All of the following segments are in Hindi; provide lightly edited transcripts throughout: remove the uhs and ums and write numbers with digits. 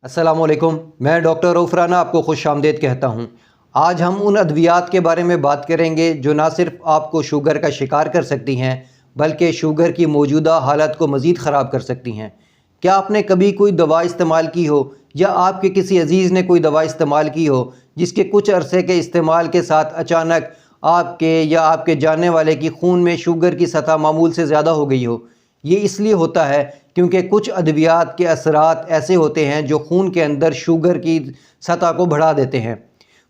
अस्सलामुअलैकुम, मैं डॉक्टर रऊफ़ राना आपको खुश आमदीद कहता हूँ। आज हम उन अद्वियात के बारे में बात करेंगे जो ना सिर्फ आपको शुगर का शिकार कर सकती हैं बल्कि शुगर की मौजूदा हालत को मज़ीद ख़राब कर सकती हैं। क्या आपने कभी कोई दवा इस्तेमाल की हो या आपके किसी अज़ीज़ ने कोई दवा इस्तेमाल की हो जिसके कुछ अरसे के इस्तेमाल के साथ अचानक आपके या आपके जानने वाले की खून में शुगर की सतह मामूल से ज़्यादा हो गई हो? ये इसलिए होता है क्योंकि कुछ अद्वियात के असरात ऐसे होते हैं जो खून के अंदर शुगर की सतह को बढ़ा देते हैं।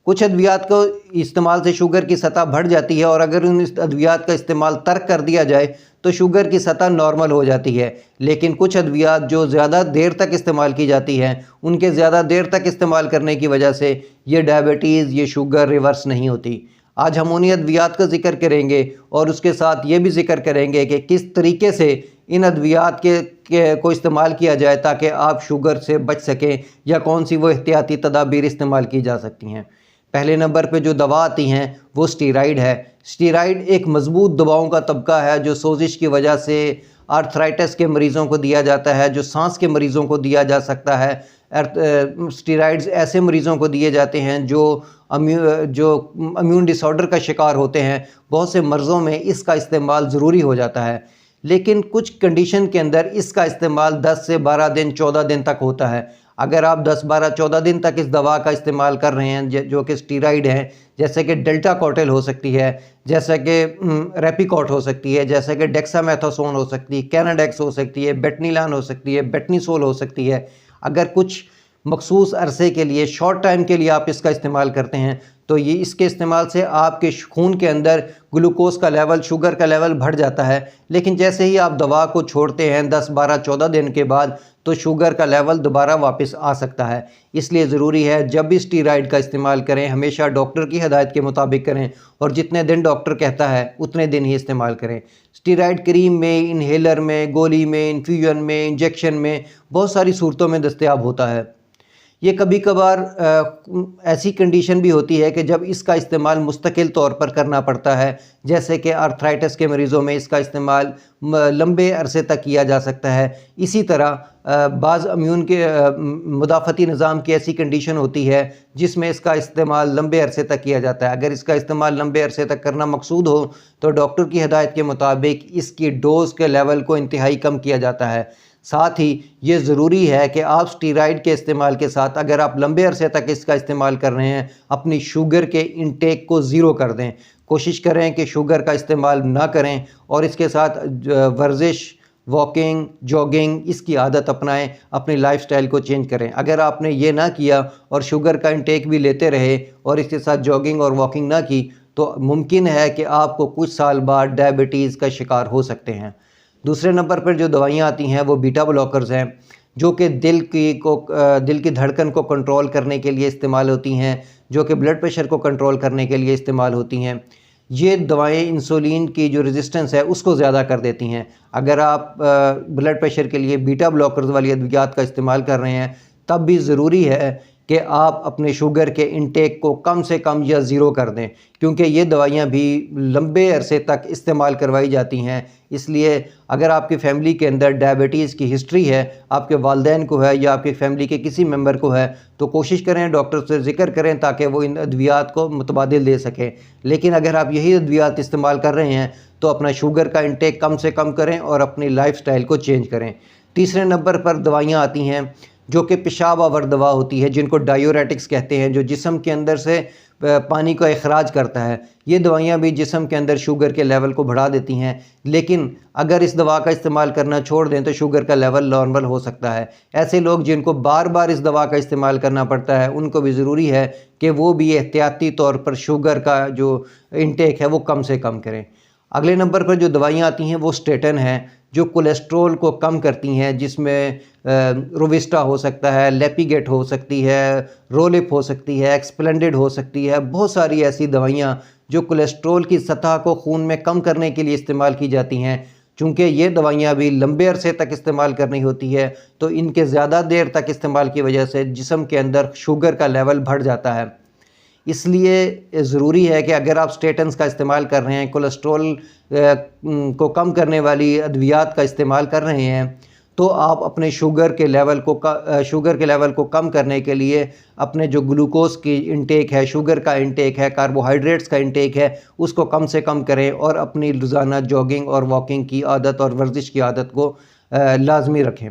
कुछ अद्वियात को इस्तेमाल से शुगर की सतह बढ़ जाती है और अगर उन अद्वियात का इस्तेमाल तर्क कर दिया जाए तो शुगर की सतह नॉर्मल हो जाती है। लेकिन कुछ अद्वियात जो ज़्यादा देर तक इस्तेमाल की जाती हैं, उनके ज़्यादा देर तक इस्तेमाल करने की वजह से ये डायबिटीज़, ये शुगर रिवर्स नहीं होती। आज हम उन्हीं अद्वियात का ज़िक्र करेंगे और उसके साथ ये भी ज़िक्र करेंगे कि किस तरीके से इन अद्वियात को इस्तेमाल किया जाए ताकि आप शुगर से बच सकें या कौन सी वो एहतियाती तदाबीर इस्तेमाल की जा सकती हैं। पहले नंबर पे जो दवा आती हैं वो स्टीराइड है। स्टीराइड एक मज़बूत दवाओं का तबका है जो सोजिश की वजह से आर्थराइटिस के मरीज़ों को दिया जाता है, जो सांस के मरीज़ों को दिया जा सकता है। स्टीराइड्स ऐसे मरीज़ों को दिए जाते हैं जो इम्यून डिसऑर्डर का शिकार होते हैं। बहुत से मर्ज़ों में इसका इस्तेमाल ज़रूरी हो जाता है, लेकिन कुछ कंडीशन के अंदर इसका इस्तेमाल 10 से 12 दिन 14 दिन तक होता है। अगर आप 10, 12, 14 दिन तक इस दवा का इस्तेमाल कर रहे हैं जो कि स्टीराइड हैं, जैसे कि डेल्टा कॉर्टेल हो सकती है, जैसे कि रेपिकॉट हो सकती है, जैसे कि डेक्सामेथासोन हो सकती है, कैनाडेक्स हो सकती है, बेटनीलान हो सकती है, बेटनीसोल हो सकती है। अगर कुछ मखसूस अरसे के लिए, शॉर्ट टाइम के लिए आप इसका इस्तेमाल करते हैं तो ये इसके इस्तेमाल से आपके खून के अंदर ग्लूकोज का लेवल, शुगर का लेवल बढ़ जाता है। लेकिन जैसे ही आप दवा को छोड़ते हैं 10, 12, 14 दिन के बाद तो शुगर का लेवल दोबारा वापस आ सकता है। इसलिए ज़रूरी है जब भी स्टीराइड का इस्तेमाल करें हमेशा डॉक्टर की हिदायत के मुताबिक करें और जितने दिन डॉक्टर कहता है उतने दिन ही इस्तेमाल करें। स्टीराइड क्रीम में, इन्हेलर में, गोली में, इन्फ्यूजन में, इंजेक्शन में, बहुत सारी सूरतों में दस्तयाब होता है। ये कभी कभार ऐसी कंडीशन भी होती है कि जब इसका इस्तेमाल मुस्तकिल तौर पर करना पड़ता है, जैसे कि आर्थराइटिस के मरीज़ों में इसका इस्तेमाल लंबे अरसे तक किया जा सकता है। इसी तरह बाज़ इम्यून के मुदाफ़ती निज़ाम की ऐसी कंडीशन होती है जिसमें इसका इस्तेमाल लंबे अरसे तक किया जाता है। अगर इसका इस्तेमाल लंबे अरसे तक करना मकसूद हो तो डॉक्टर की हिदायत के मुताबिक इसकी डोज़ के लेवल को इंतहाई कम किया जाता है। साथ ही ये ज़रूरी है कि आप स्टीराइड के इस्तेमाल के साथ अगर आप लंबे अरसे तक इसका इस्तेमाल कर रहे हैं अपनी शुगर के इंटेक को ज़ीरो कर दें। कोशिश करें कि शुगर का इस्तेमाल ना करें और इसके साथ वर्जिश, वॉकिंग, जॉगिंग इसकी आदत अपनाएं, अपनी लाइफस्टाइल को चेंज करें। अगर आपने ये ना किया और शुगर का इंटेक भी लेते रहे और इसके साथ जॉगिंग और वॉकिंग ना की तो मुमकिन है कि आपको कुछ साल बाद डायबिटीज़ का शिकार हो सकते हैं। दूसरे नंबर पर जो दवाइयाँ आती हैं वो बीटा ब्लॉकर्स हैं जो कि दिल की धड़कन को कंट्रोल करने के लिए इस्तेमाल होती हैं, जो कि ब्लड प्रेशर को कंट्रोल करने के लिए इस्तेमाल होती हैं। ये दवाएं इंसुलिन की जो रेजिस्टेंस है उसको ज़्यादा कर देती हैं। अगर आप ब्लड प्रेशर के लिए बीटा ब्लॉकर्स वाली अद्वियात का इस्तेमाल कर रहे हैं तब भी ज़रूरी है कि आप अपने शुगर के इंटेक को कम से कम या ज़ीरो कर दें, क्योंकि ये दवाइयाँ भी लंबे अरसे तक इस्तेमाल करवाई जाती हैं। इसलिए अगर आपकी फ़ैमिली के अंदर डायबिटीज़ की हिस्ट्री है, आपके वालिदैन को है या आपकी फ़ैमिली के किसी मेंबर को है, तो कोशिश करें डॉक्टर से ज़िक्र करें ताकि वो इन अद्वियात को मुतबादिल दे सकें। लेकिन अगर आप यही अद्वियात इस्तेमाल कर रहे हैं तो अपना शुगर का इंटेक कम से कम करें और अपनी लाइफस्टाइल को चेंज करें। तीसरे नंबर पर दवाइयाँ आती हैं जो कि पेशाब आवर दवा होती है, जिनको डायूरेटिक्स कहते हैं, जो जिस्म के अंदर से पानी का इखराज करता है। ये दवाइयाँ भी जिस्म के अंदर शुगर के लेवल को बढ़ा देती हैं, लेकिन अगर इस दवा का इस्तेमाल करना छोड़ दें तो शुगर का लेवल नॉर्मल हो सकता है। ऐसे लोग जिनको बार बार इस दवा का इस्तेमाल करना पड़ता है उनको भी ज़रूरी है कि वो भी एहतियाती तौर पर शुगर का जो इंटेक है वो कम से कम करें। अगले नंबर पर जो दवाइयाँ आती हैं वो स्टेटन हैं, जो कोलेस्ट्रोल को कम करती हैं, जिसमें रोविस्टा हो सकता है, लेपिगेट हो सकती है, रोलिप हो सकती है, एक्सप्लेंडिड हो सकती है। बहुत सारी ऐसी दवाइयाँ जो कोलेस्ट्रोल की सतह को खून में कम करने के लिए इस्तेमाल की जाती हैं। चूँकि ये दवाइयाँ भी लंबे अरसे तक इस्तेमाल करनी होती है तो इनके ज़्यादा देर तक इस्तेमाल की वजह से जिस्म के अंदर शुगर का लेवल बढ़ जाता है। इसलिए ज़रूरी है कि अगर आप स्टेटन्स का इस्तेमाल कर रहे हैं, कोलेस्ट्रॉल को कम करने वाली अद्वियात का इस्तेमाल कर रहे हैं, तो आप अपने शुगर के लेवल को कम करने के लिए अपने जो ग्लूकोज की इंटेक है, शुगर का इंटेक है, कार्बोहाइड्रेट्स का इंटेक है, उसको कम से कम करें और अपनी रोज़ाना जॉगिंग और वॉकिंग की आदत और वर्जिश की आदत को लाजमी रखें।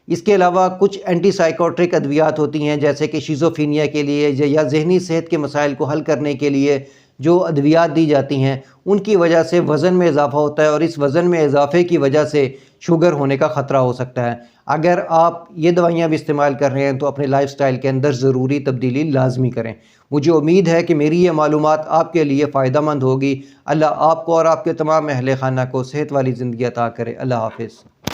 इसके अलावा कुछ एंटीसाइकोट्रिक अद्वियात होती हैं, जैसे कि शिज़ोफ्रेनिया के लिए या ज़हनी सेहत के मसाइल को हल करने के लिए जो अद्वियात दी जाती हैं, उनकी वजह से वज़न में इजाफ़ा होता है और इस वज़न में इजाफ़े की वजह से शुगर होने का ख़तरा हो सकता है। अगर आप ये दवाइयाँ भी इस्तेमाल कर रहे हैं तो अपने लाइफ़स्टाइल के अंदर ज़रूरी तब्दीली लाजमी करें। मुझे उम्मीद है कि मेरी ये मालूमात आपके लिए फ़ायदेमंद होगी। अल्लाह आपको और आपके तमाम अहले खाना को सेहत वाली ज़िंदगी अता करे। अल्लाह हाफ़िज़।